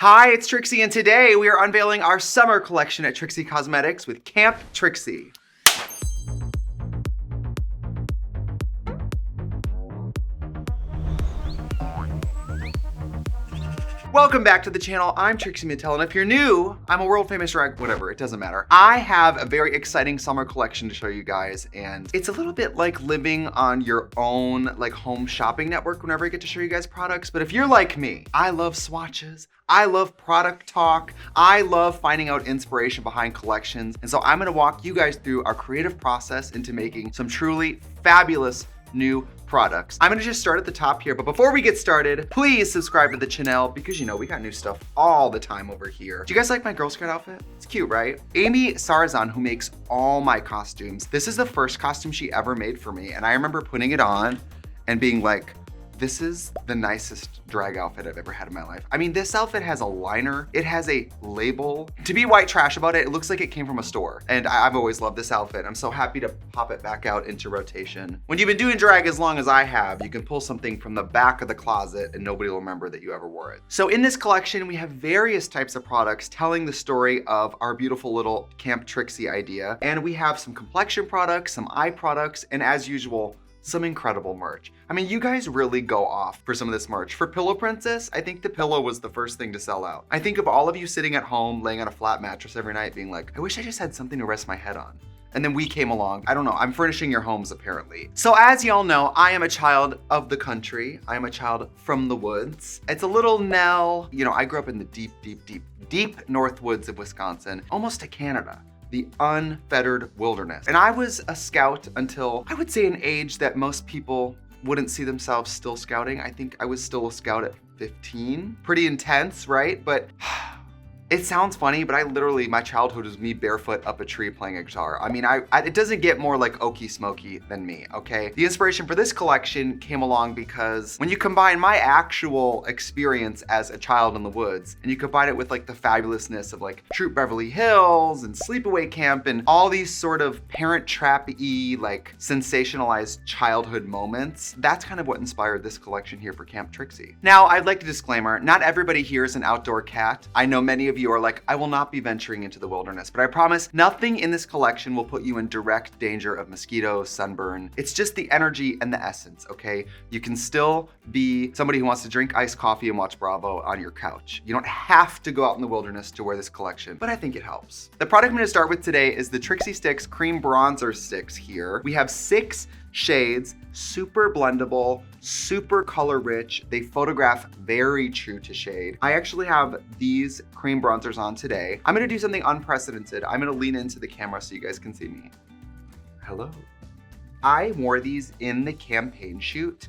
Hi, it's Trixie, and today we are unveiling our summer collection at Trixie Cosmetics with Camp Trixie. Welcome back to the channel. I'm Trixie Mattel, and if you're new, I'm a world famous drag, whatever, it doesn't matter. I have a very exciting summer collection to show you guys, and it's a little bit like living on your own home shopping network whenever I get to show you guys products. But if you're like me, I love swatches. I love product talk. I love finding out inspiration behind collections. And so I'm gonna walk you guys through our creative process into making some truly fabulous new products. I'm gonna just start at the top here, but before we get started, please subscribe to the channel because you know we got new stuff all the time over here. Do you guys like my Girl Scout outfit? It's cute, right? Amy Sarazan, who makes all my costumes, this is the first costume she ever made for me, and I remember putting it on and being like, this is the nicest drag outfit I've ever had in my life. I mean, this outfit has a liner, it has a label. To be white trash about it, it looks like it came from a store. And I've always loved this outfit. I'm so happy to pop it back out into rotation. When you've been doing drag as long as I have, you can pull something from the back of the closet and nobody will remember that you ever wore it. So in this collection, we have various types of products telling the story of our beautiful little Camp Trixie idea. And we have some complexion products, some eye products, and as usual, some incredible merch. I mean, you guys really go off for some of this merch. For Pillow Princess, I think the pillow was the first thing to sell out. I think of all of you sitting at home, laying on a flat mattress every night being like, I wish I just had something to rest my head on. And then we came along. I don't know, I'm furnishing your homes apparently. So as y'all know, I am a child of the country. I am a child from the woods. It's a little Nell. You know, I grew up in the deep north woods of Wisconsin, almost to Canada. The unfettered wilderness. And I was a scout until I would say an age that most people wouldn't see themselves still scouting. I think I was still a scout at 15. Pretty intense, right? But it sounds funny, but my childhood was me barefoot up a tree playing a guitar. I mean, it doesn't get more like Okie Smoky than me, okay? The inspiration for this collection came along because when you combine my actual experience as a child in the woods, and you combine it with like the fabulousness of like Troop Beverly Hills and Sleepaway Camp and all these sort of Parent Trap-y, like sensationalized childhood moments, that's kind of what inspired this collection here for Camp Trixie. Now, I'd like a disclaimer, not everybody here is an outdoor cat. I know many of you are like, I will not be venturing into the wilderness, but I promise nothing in this collection will put you in direct danger of mosquitoes, sunburn. It's just the energy and the essence, okay? You can still be somebody who wants to drink iced coffee and watch Bravo on your couch. You don't have to go out in the wilderness to wear this collection, but I think it helps. The product I'm gonna start with today is the Trixie Stix Cream Bronzer sticks here. We have 6 shades, super blendable, super color rich. They photograph very true to shade. I actually have these cream bronzers on today. I'm gonna do something unprecedented. I'm gonna lean into the camera so you guys can see me. Hello. I wore these in the campaign shoot,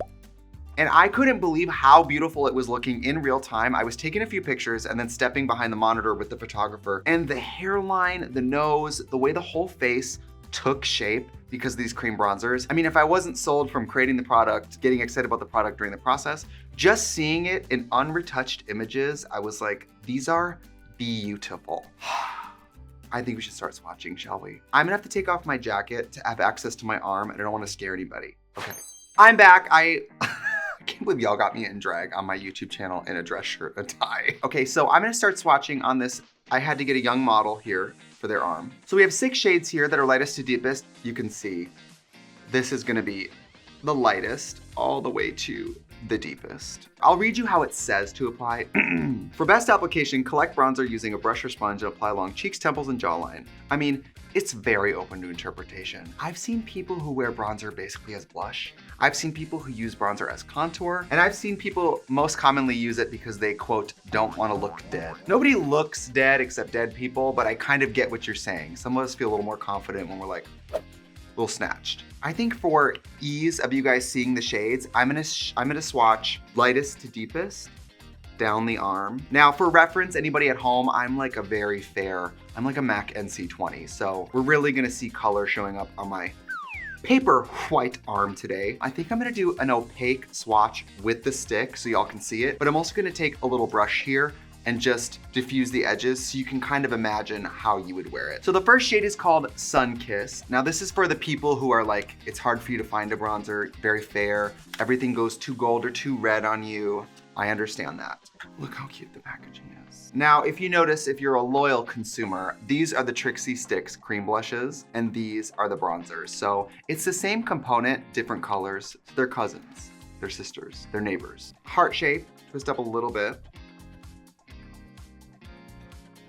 and I couldn't believe how beautiful it was looking in real time. I was taking a few pictures and then stepping behind the monitor with the photographer, and the hairline, the nose, the way the whole face took shape because of these cream bronzers. I mean, if I wasn't sold from creating the product, getting excited about the product during the process, just seeing it in unretouched images, I was like, these are beautiful. I think we should start swatching, shall we? I'm gonna have to take off my jacket to have access to my arm, and I don't wanna scare anybody. Okay, I'm back. I can't believe y'all got me in drag on my YouTube channel in a dress shirt, a tie. Okay, so I'm gonna start swatching on this. I had to get a young model here for their arm. So we have 6 shades here that are lightest to deepest. You can see this is gonna be the lightest all the way to the deepest. I'll read you how it says to apply. For best application, collect bronzer using a brush or sponge and apply along cheeks, temples, and jawline. I mean, it's very open to interpretation. I've seen people who wear bronzer basically as blush. I've seen people who use bronzer as contour, and I've seen people most commonly use it because they, quote, don't want to look dead. Nobody looks dead except dead people, but I kind of get what you're saying. Some of us feel a little more confident when we're like, a little snatched. I think for ease of you guys seeing the shades, I'm gonna swatch lightest to deepest down the arm. Now for reference, anybody at home, I'm like a MAC NC20. So we're really gonna see color showing up on my paper white arm today. I think I'm gonna do an opaque swatch with the stick so y'all can see it, but I'm also gonna take a little brush here and just diffuse the edges so you can kind of imagine how you would wear it. So the first shade is called Sunkissed. Now this is for the people who are like, it's hard for you to find a bronzer, very fair, everything goes too gold or too red on you. I understand that. Look how cute the packaging is. Now, if you notice, if you're a loyal consumer, these are the Trixie Stix Cream Blushes, and these are the bronzers. So it's the same component, different colors. They're cousins, they're sisters, they're neighbors. Heart shape, twist up a little bit.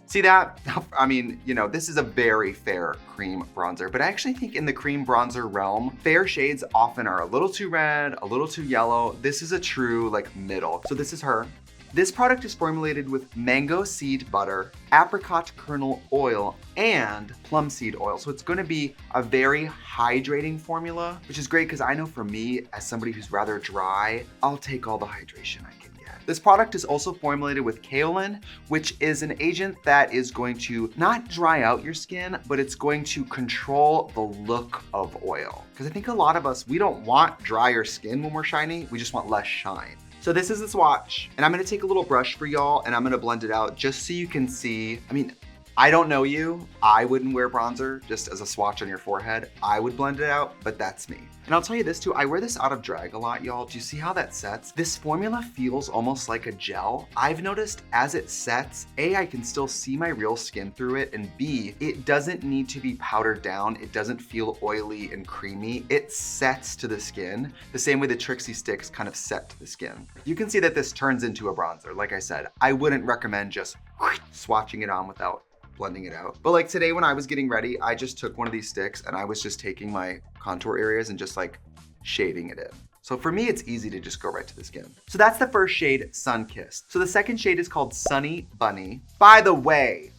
See that? I mean, you know, this is a very fair cream bronzer, but I actually think in the cream bronzer realm, fair shades often are a little too red, a little too yellow. This is a true like middle. So this is her. This product is formulated with mango seed butter, apricot kernel oil, and plum seed oil. So it's gonna be a very hydrating formula, which is great because I know for me, as somebody who's rather dry, I'll take all the hydration I can get. This product is also formulated with kaolin, which is an agent that is going to not dry out your skin, but it's going to control the look of oil. Because I think a lot of us, we don't want drier skin when we're shiny, we just want less shine. So this is the swatch, and I'm gonna take a little brush for y'all and I'm gonna blend it out just so you can see. I mean, I don't know you. I wouldn't wear bronzer just as a swatch on your forehead. I would blend it out, but that's me. And I'll tell you this too, I wear this out of drag a lot, y'all. Do you see how that sets? This formula feels almost like a gel. I've noticed as it sets, A, I can still see my real skin through it, and B, it doesn't need to be powdered down. It doesn't feel oily and creamy. It sets to the skin the same way the Trixie Stix kind of set to the skin. You can see that this turns into a bronzer. Like I said, I wouldn't recommend just swatching it on without blending it out. But like today when I was getting ready, I just took one of these sticks and I was just taking my contour areas and just like shading it in. So for me, it's easy to just go right to the skin. So that's the first shade, Sunkissed. So the second shade is called Sunny Bunny. By the way,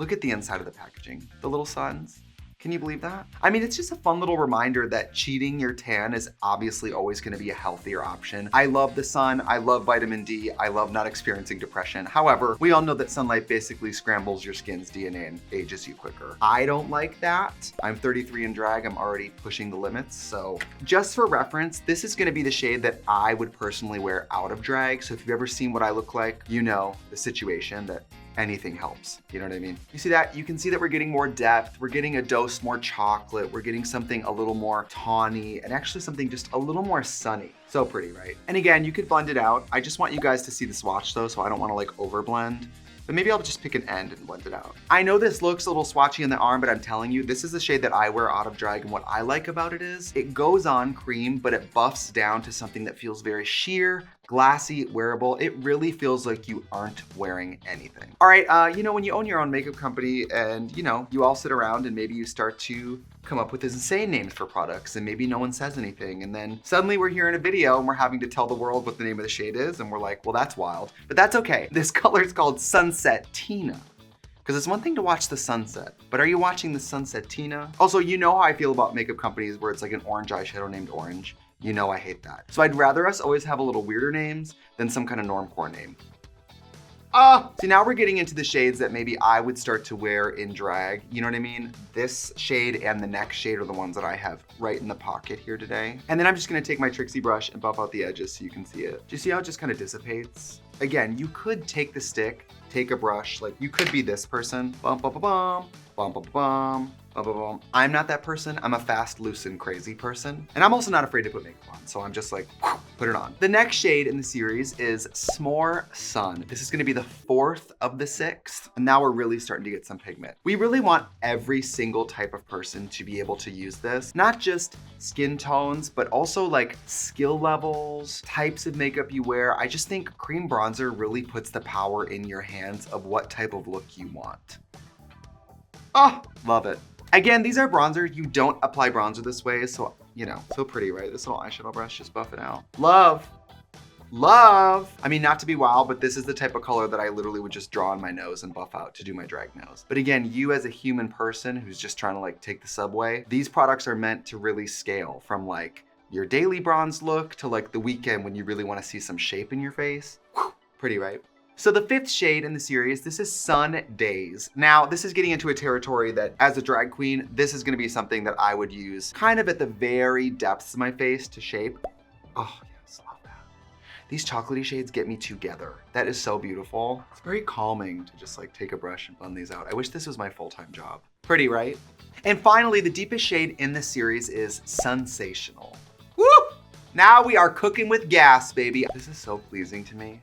look at the inside of the packaging. The little suns. Can you believe that? I mean, it's just a fun little reminder that cheating your tan is obviously always gonna be a healthier option. I love the sun, I love vitamin D, I love not experiencing depression. However, we all know that sunlight basically scrambles your skin's DNA and ages you quicker. I don't like that. I'm 33 in drag, I'm already pushing the limits. So just for reference, this is gonna be the shade that I would personally wear out of drag. So if you've ever seen what I look like, you know the situation that anything helps. You know what I mean? You see that? You can see that we're getting more depth. We're getting a dose more chocolate. We're getting something a little more tawny and actually something just a little more sunny. So pretty, right? And again, you could blend it out. I just want you guys to see the swatch though, so I don't want to like over blend. But maybe I'll just pick an end and blend it out. I know this looks a little swatchy in the arm, but I'm telling you, this is the shade that I wear out of drag, and what I like about it is, it goes on cream, but it buffs down to something that feels very sheer, glassy, wearable. It really feels like you aren't wearing anything. All right, you know, when you own your own makeup company and, you know, you all sit around and maybe you start to come up with insane names for products and maybe no one says anything, and then suddenly we're here in a video and we're having to tell the world what the name of the shade is, and we're like, well, that's wild, but that's okay. This color is called Sunset Tina. Because it's one thing to watch the sunset, but are you watching the Sunset Tina? Also, you know how I feel about makeup companies where it's like an orange eyeshadow named Orange. You know I hate that. So I'd rather us always have a little weirder names than some kind of normcore name. See, now we're getting into the shades that maybe I would start to wear in drag. You know what I mean? This shade and the next shade are the ones that I have right in the pocket here today. And then I'm just gonna take my Trixie brush and buff out the edges so you can see it. Do you see how it just kind of dissipates? Again, you could take the stick, take a brush, like you could be this person. Bum, bum, bum, bum, bum, bum, bum. I'm not that person. I'm a fast, loose, and crazy person. And I'm also not afraid to put makeup on. So I'm just like, put it on. The next shade in the series is S'more Sun. This is gonna be the fourth of the sixth. And now we're really starting to get some pigment. We really want every single type of person to be able to use this. Not just skin tones, but also like skill levels, types of makeup you wear. I just think cream bronzer really puts the power in your hands of what type of look you want. Oh, love it. Again, these are bronzers. You don't apply bronzer this way, so, you know, so pretty, right? This little eyeshadow brush, just buff it out. Love. I mean, not to be wild, but this is the type of color that I literally would just draw on my nose and buff out to do my drag nose. But again, you as a human person who's just trying to like take the subway, these products are meant to really scale from like your daily bronze look to like the weekend when you really want to see some shape in your face. Whew, pretty, right? So the fifth shade in the series, this is Sun Days. Now, this is getting into a territory that as a drag queen, this is gonna be something that I would use kind of at the very depths of my face to shape. Oh yes, love that. These chocolatey shades get me together. That is so beautiful. It's very calming to just like take a brush and blend these out. I wish this was my full-time job. Pretty, right? And finally, the deepest shade in this series is Sensational. Woo! Now we are cooking with gas, baby. This is so pleasing to me.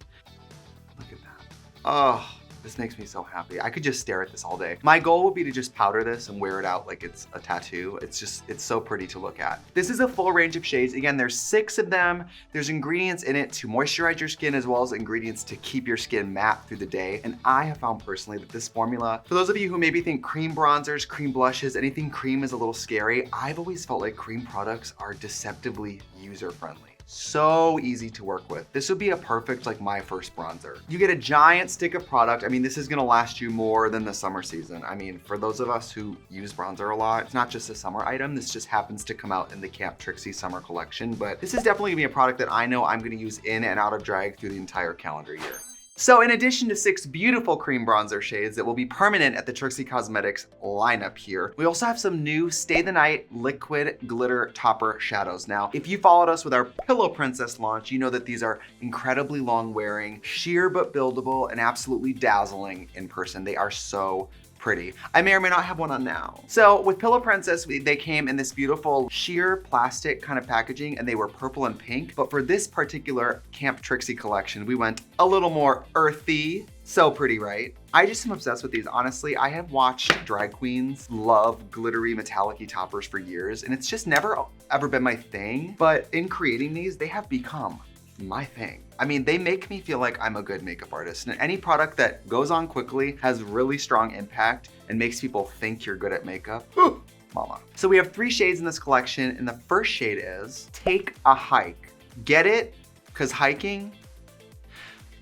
Look at that. Oh, this makes me so happy. I could just stare at this all day. My goal would be to just powder this and wear it out like it's a tattoo. It's so pretty to look at. This is a full range of shades. Again, there's 6 of them. There's ingredients in it to moisturize your skin as well as ingredients to keep your skin matte through the day. And I have found personally that this formula, for those of you who maybe think cream bronzers, cream blushes, anything cream is a little scary, I've always felt like cream products are deceptively user-friendly. So easy to work with. This would be a perfect, like my first bronzer. You get a giant stick of product. I mean, this is gonna last you more than the summer season. I mean, for those of us who use bronzer a lot, it's not just a summer item. This just happens to come out in the Camp Trixie summer collection, but this is definitely gonna be a product that I know I'm gonna use in and out of drag through the entire calendar year. So in addition to 6 beautiful cream bronzer shades that will be permanent at the Trixie Cosmetics lineup here, we also have some new Stay the Night liquid glitter topper shadows. Now, if you followed us with our Pillow Princess launch, you know that these are incredibly long wearing, sheer but buildable, and absolutely dazzling in person. They are so pretty. I may or may not have one on now. So with Pillow Princess, they came in this beautiful sheer plastic kind of packaging, and they were purple and pink. But for this particular Camp Trixie collection, we went a little more earthy. So pretty, right? I just am obsessed with these. Honestly, I have watched drag queens love glittery metallic-y toppers for years, and it's just never ever been my thing. But in creating these, they have become my thing. I mean, they make me feel like I'm a good makeup artist, and any product that goes on quickly, has really strong impact, and makes people think you're good at makeup, whew, mama. So we have 3 shades in this collection, and the first shade is Take a Hike. Get it? Because hiking?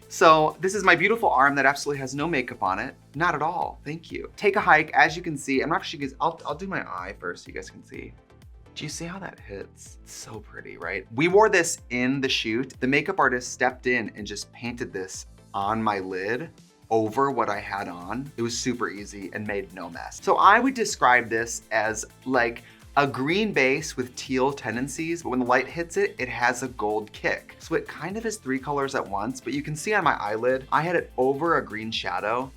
So this is my beautiful arm that absolutely has no makeup on it. Not at all, thank you. Take a Hike, as you can see, I'm not sure you guys, I'll do my eye first so you guys can see. Do you see how that hits? It's so pretty, right? We wore this in the shoot. The makeup artist stepped in and just painted this on my lid over what I had on. It was super easy and made no mess. So I would describe this as like a green base with teal tendencies, but when the light hits it, it has a gold kick. So it kind of is 3 colors at once, but you can see on my eyelid, I had it over a green shadow,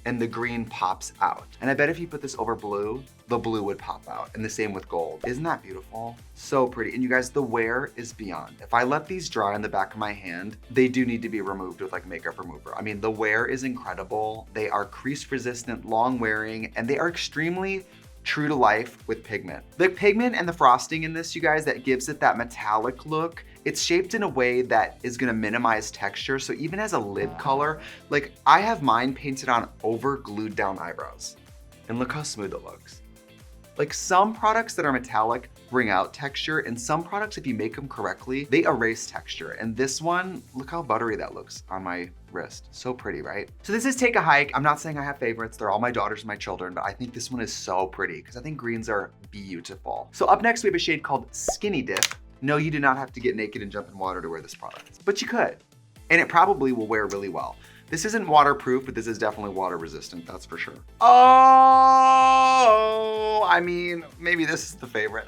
and the green pops out. And I bet if you put this over blue, the blue would pop out, and the same with gold. Isn't that beautiful? So pretty. And you guys, the wear is beyond. If I let these dry on the back of my hand, they do need to be removed with like makeup remover. I mean, the wear is incredible. They are crease resistant, long wearing, and they are extremely true to life with pigment. The pigment and the frosting in this, you guys, that gives it that metallic look, it's shaped in a way that is gonna minimize texture. So even as a lid color, like I have mine painted on over glued down eyebrows. And look how smooth it looks. Like some products that are metallic bring out texture, and some products, if you make them correctly, they erase texture. And this one, look how buttery that looks on my wrist. So pretty, right? So this is Take a Hike. I'm not saying I have favorites. They're all my daughters and my children, but I think this one is so pretty because I think greens are beautiful. So up next, we have a shade called Skinny Dip. No, you do not have to get naked and jump in water to wear this product, but you could. And it probably will wear really well. This isn't waterproof, but this is definitely water resistant, that's for sure. Oh, I mean, maybe this is the favorite.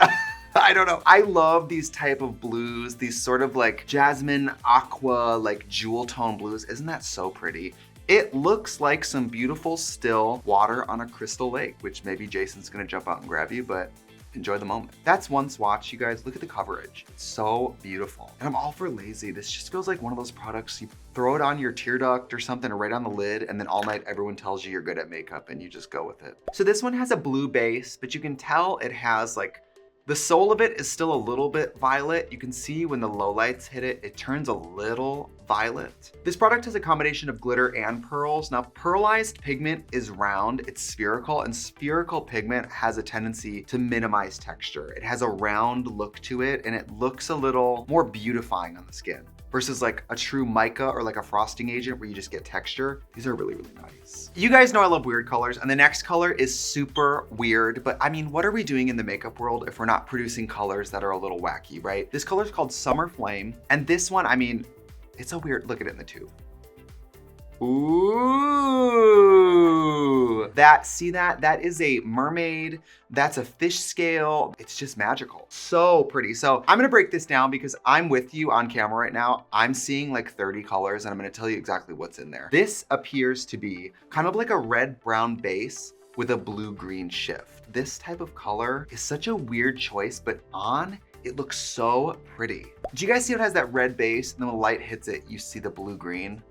I don't know. I love these type of blues, these sort of like jasmine, aqua, like jewel tone blues. Isn't that so pretty? It looks like some beautiful still water on a crystal lake, which maybe Jason's gonna jump out and grab you, but enjoy the moment. That's one swatch, you guys. Look at the coverage. It's so beautiful. And I'm all for lazy. This just feels like one of those products you throw it on your tear duct or something or right on the lid, and then all night everyone tells you you're good at makeup and you just go with it. So this one has a blue base, but you can tell it has like, the soul of it is still a little bit violet. You can see when the low lights hit it, it turns a little violet. This product has a combination of glitter and pearls. Now, pearlized pigment is round, it's spherical, and spherical pigment has a tendency to minimize texture. It has a round look to it, and it looks a little more beautifying on the skin versus like a true mica or like a frosting agent where you just get texture. These are really, really nice. You guys know I love weird colors, and the next color is super weird, but I mean, what are we doing in the makeup world if we're not producing colors that are a little wacky, right? This color is called Summer Flame, and this one, I mean, it's a weird, look at it in the tube. Ooh, see that? That is a mermaid. That's a fish scale. It's just magical. So pretty. So I'm gonna break this down because I'm with you on camera right now. I'm seeing like 30 colors, and I'm gonna tell you exactly what's in there. This appears to be kind of like a red-brown base with a blue-green shift. This type of color is such a weird choice, but on, It looks so pretty. Do you guys see how it has that red base, and then when the light hits it, you see the blue-green?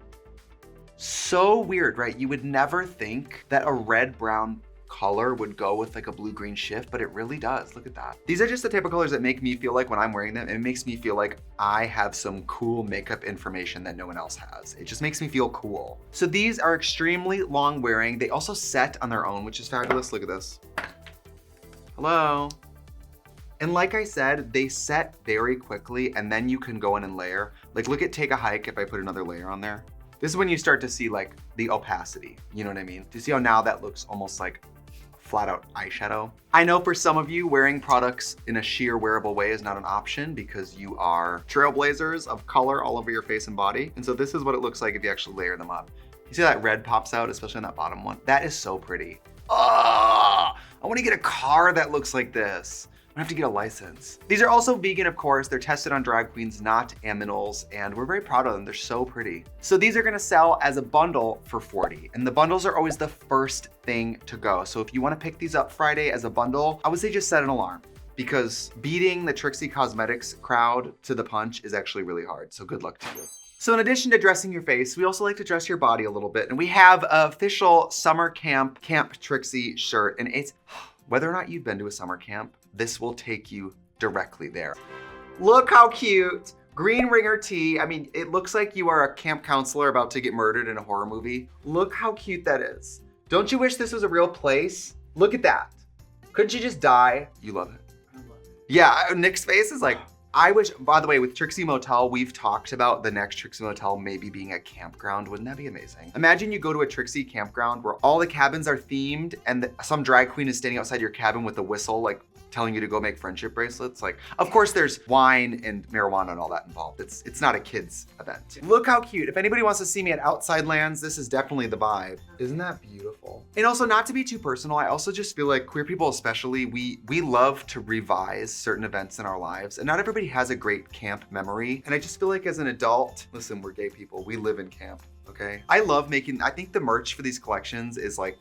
So weird, right? You would never think that a red-brown color would go with like a blue-green shift, but it really does. Look at that. These are just the type of colors that make me feel like when I'm wearing them, it makes me feel like I have some cool makeup information that no one else has. It just makes me feel cool. So these are extremely long wearing. They also set on their own, which is fabulous. Look at this. Hello. And like I said, they set very quickly and then you can go in and layer. Like look at Take a Hike if I put another layer on there. This is when you start to see like the opacity, you know what I mean? Do you see how now that looks almost like flat out eyeshadow? I know for some of you, wearing products in a sheer wearable way is not an option because you are trailblazers of color all over your face and body. And so this is what it looks like if you actually layer them up. You see that red pops out, especially on that bottom one? That is so pretty. Oh, I wanna get a car that looks like this. I have to get a license. These are also vegan, of course. They're tested on drag queens, not aminals, and we're very proud of them. They're so pretty. So these are gonna sell as a bundle for $40, and the bundles are always the first thing to go. So if you wanna pick these up Friday as a bundle, I would say just set an alarm because beating the Trixie Cosmetics crowd to the punch is actually really hard. So good luck to you. So in addition to dressing your face, we also like to dress your body a little bit. And we have an official summer Camp Trixie shirt. And it's, whether or not you've been to a summer camp, this will take you directly there. Look how cute. Green ringer tee. I mean, it looks like you are a camp counselor about to get murdered in a horror movie. Look how cute that is. Don't you wish this was a real place? Look at that. Couldn't you just die? You love it. I love it. Yeah, Nick's face is like, I wish, by the way, with Trixie Motel, we've talked about the next Trixie Motel maybe being a campground. Wouldn't that be amazing? Imagine you go to a Trixie campground where all the cabins are themed and some drag queen is standing outside your cabin with a whistle, like telling you to go make friendship bracelets. Like, of course there's wine and marijuana and all that involved. It's not a kid's event. Look how cute. If anybody wants to see me at Outside Lands, this is definitely the vibe. Isn't that beautiful? And also, not to be too personal, I also just feel like queer people especially, we love to revise certain events in our lives, and not everybody has a great camp memory. And I just feel like as an adult, listen, we're gay people, we live in camp, okay? I love making, I think the merch for these collections is like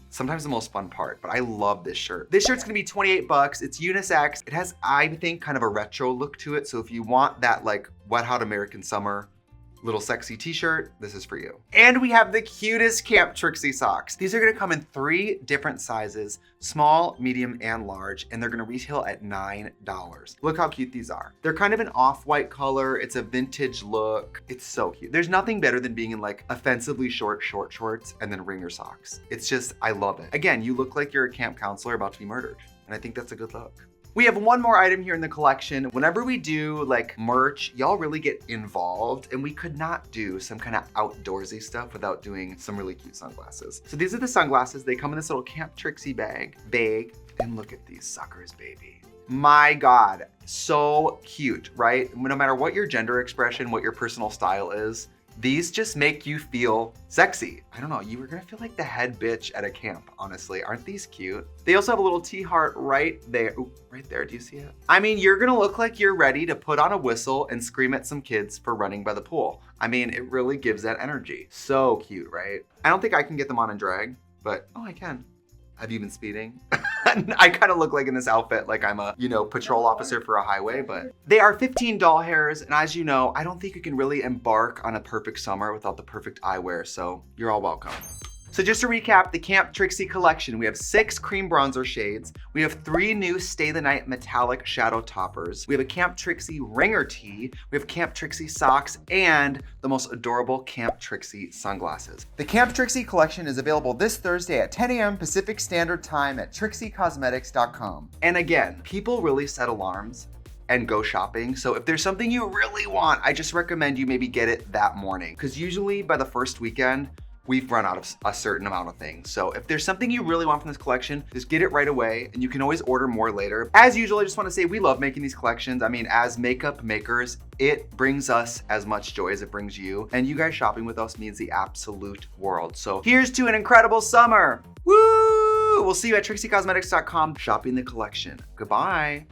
sometimes the most fun part, but I love this shirt. This shirt's gonna be 28 bucks. It's unisex. It has, I think, kind of a retro look to it. So if you want that like Wet Hot American Summer little sexy t-shirt, this is for you. And we have the cutest Camp Trixie socks. These are gonna come in 3 different sizes, small, medium, and large, and they're gonna retail at $9. Look how cute these are. They're kind of an off-white color. It's a vintage look. It's so cute. There's nothing better than being in like offensively short shorts and then ringer socks. It's just, I love it. Again, you look like you're a camp counselor about to be murdered, and I think that's a good look. We have one more item here in the collection. Whenever we do like merch, y'all really get involved, and we could not do some kind of outdoorsy stuff without doing some really cute sunglasses. So these are the sunglasses. They come in this little Camp Trixie bag, and look at these suckers, baby. My God, so cute, right? No matter what your gender expression, what your personal style is, these just make you feel sexy. I don't know, you were gonna feel like the head bitch at a camp, honestly. Aren't these cute? They also have a little T-heart right there. Ooh, right there, do you see it? I mean, you're gonna look like you're ready to put on a whistle and scream at some kids for running by the pool. I mean, it really gives that energy. So cute, right? I don't think I can get them on in drag, but, oh, I can. Have you been speeding? I kind of look like in this outfit, like I'm a, patrol officer for a highway, but they are 15 doll hairs. And as you know, I don't think you can really embark on a perfect summer without the perfect eyewear. So you're all welcome. So just to recap the Camp Trixie collection, we have 6 cream bronzer shades. We have 3 new Stay the Night metallic shadow toppers. We have a Camp Trixie ringer tee. We have Camp Trixie socks and the most adorable Camp Trixie sunglasses. The Camp Trixie collection is available this Thursday at 10 a.m. Pacific Standard Time at TrixieCosmetics.com. And again, people really set alarms and go shopping. So if there's something you really want, I just recommend you maybe get it that morning, because usually by the first weekend, we've run out of a certain amount of things. So if there's something you really want from this collection, just get it right away, and you can always order more later. As usual, I just wanna say we love making these collections. I mean, as makeup makers, it brings us as much joy as it brings you, and you guys shopping with us means the absolute world. So here's to an incredible summer. Woo! We'll see you at TrixieCosmetics.com shopping the collection. Goodbye.